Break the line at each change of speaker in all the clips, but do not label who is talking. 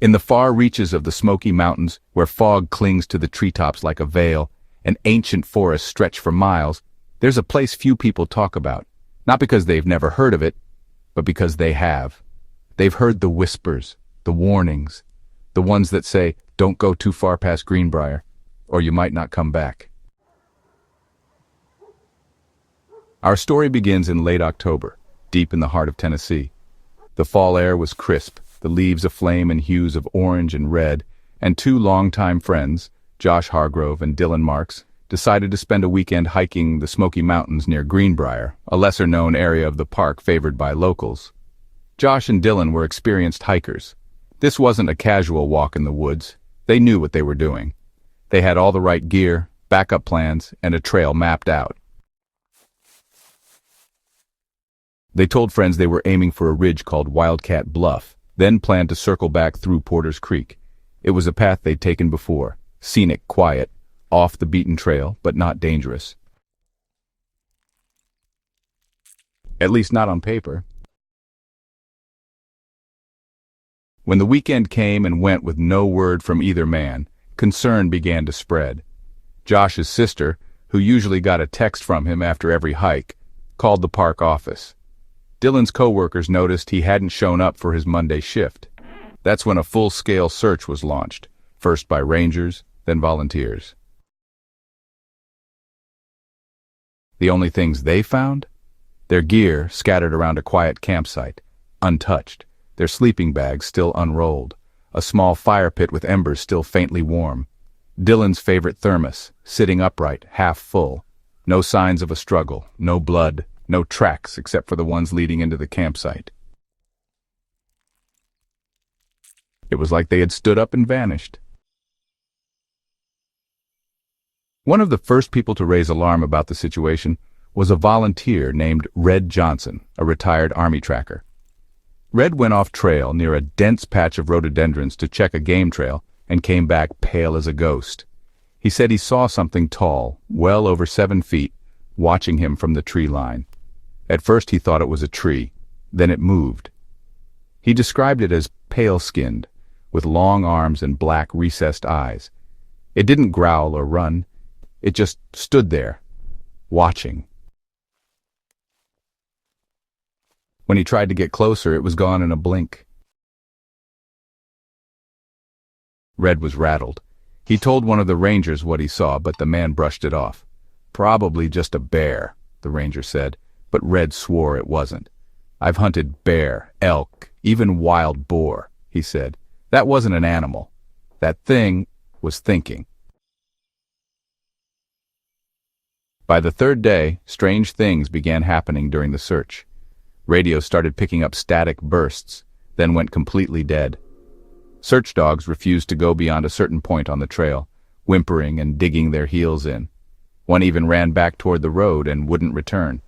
In the far reaches of the Smoky Mountains, where fog clings to the treetops like a veil, and ancient forests stretch for miles, there's a place few people talk about, not because they've never heard of it, but because they have. They've heard the whispers, the warnings, the ones that say, "Don't go too far past Greenbrier, or you might not come back." Our story begins in late October, deep in the heart of Tennessee. The fall air was crisp, the leaves aflame in hues of orange and red, and two longtime friends, Josh Hargrove and Dillon Marks, decided to spend a weekend hiking the Smoky Mountains near Greenbrier, a lesser-known area of the park favored by locals. Josh and Dillon were experienced hikers. This wasn't a casual walk in the woods. They knew what they were doing. They had all the right gear, backup plans, and a trail mapped out. They told friends they were aiming for a ridge called Wildcat Bluff, then planned to circle back through Porter's Creek. It was a path they'd taken before, scenic, quiet, off the beaten trail, but not dangerous. At least not on paper. When the weekend came and went with no word from either man, concern began to spread. Josh's sister, who usually got a text from him after every hike, called the park office. Dillon's co-workers noticed he hadn't shown up for his Monday shift. That's when a full-scale search was launched, first by rangers, then volunteers. The only things they found? Their gear scattered around a quiet campsite, untouched, their sleeping bags still unrolled, a small fire pit with embers still faintly warm, Dillon's favorite thermos, sitting upright, half full, no signs of a struggle, no blood, no tracks except for the ones leading into the campsite. It was like they had stood up and vanished. One of the first people to raise alarm about the situation was a volunteer named Red Johnson, a retired Army tracker. Red went off trail near a dense patch of rhododendrons to check a game trail and came back pale as a ghost. He said he saw something tall, well over 7 feet, watching him from the tree line. At first he thought it was a tree, then it moved. He described it as pale-skinned, with long arms and black recessed eyes. It didn't growl or run, it just stood there, watching. When he tried to get closer, it was gone in a blink. Red was rattled. He told one of the rangers what he saw, but the man brushed it off. "Probably just a bear," the ranger said, but Red swore it wasn't. "I've hunted bear, elk, even wild boar," he said. "That wasn't an animal. That thing was thinking." By the third day, strange things began happening during the search. Radio started picking up static bursts, then went completely dead. Search dogs refused to go beyond a certain point on the trail, whimpering and digging their heels in. One even ran back toward the road and wouldn't return.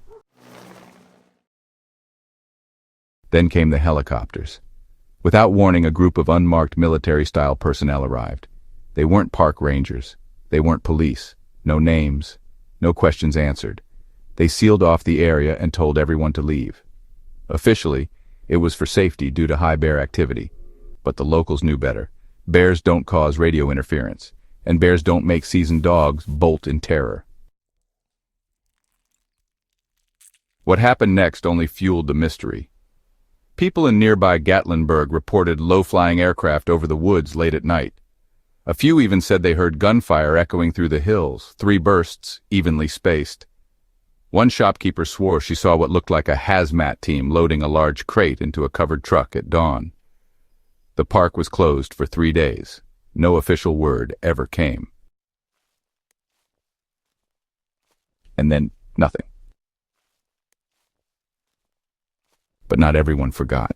Then came the helicopters. Without warning, a group of unmarked military-style personnel arrived. They weren't park rangers. They weren't police. No names. No questions answered. They sealed off the area and told everyone to leave. Officially, it was for safety due to high bear activity. But the locals knew better. Bears don't cause radio interference, and bears don't make seasoned dogs bolt in terror. What happened next only fueled the mystery. People in nearby Gatlinburg reported low-flying aircraft over the woods late at night. A few even said they heard gunfire echoing through the hills, 3 bursts, evenly spaced. One shopkeeper swore she saw what looked like a hazmat team loading a large crate into a covered truck at dawn. The park was closed for 3 days. No official word ever came. And then nothing. But not everyone forgot.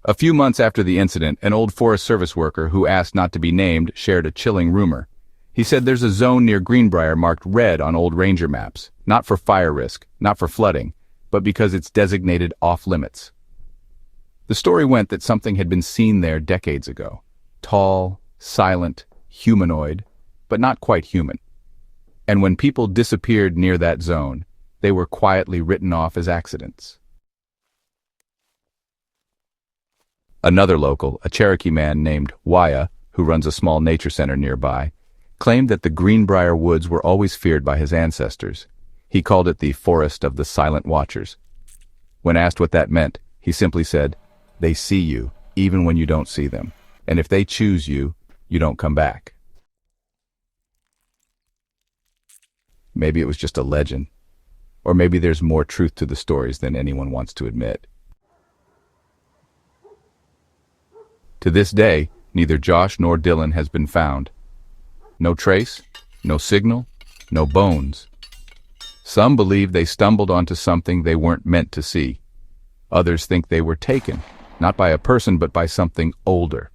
A few months after the incident, an old Forest Service worker who asked not to be named shared a chilling rumor. He said there's a zone near Greenbrier marked red on old ranger maps, not for fire risk, not for flooding, but because it's designated off-limits. The story went that something had been seen there decades ago. Tall, silent, humanoid, but not quite human. And when people disappeared near that zone, they were quietly written off as accidents. Another local, a Cherokee man named Wyatt, who runs a small nature center nearby, claimed that the Greenbrier woods were always feared by his ancestors. He called it the Forest of the Silent Watchers. When asked what that meant, he simply said, "They see you, even when you don't see them. And if they choose you, you don't come back." Maybe it was just a legend. Or maybe there's more truth to the stories than anyone wants to admit. To this day, neither Josh nor Dillon has been found. No trace, no signal, no bones. Some believe they stumbled onto something they weren't meant to see. Others think they were taken, not by a person but by something older,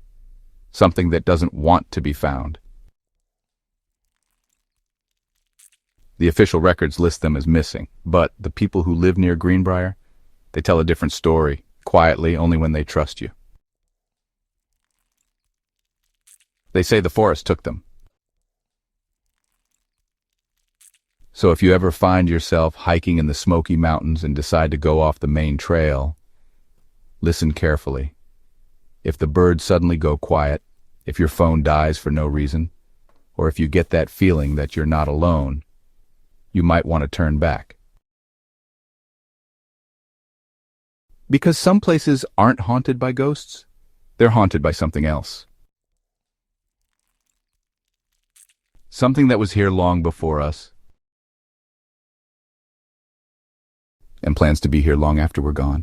something that doesn't want to be found. The official records list them as missing, but the people who live near Greenbrier, they tell a different story, quietly, only when they trust you. They say the forest took them. So if you ever find yourself hiking in the Smoky Mountains and decide to go off the main trail, listen carefully. If the birds suddenly go quiet, if your phone dies for no reason, or if you get that feeling that you're not alone, you might want to turn back. Because some places aren't haunted by ghosts, they're haunted by something else. Something that was here long before us, and plans to be here long after we're gone.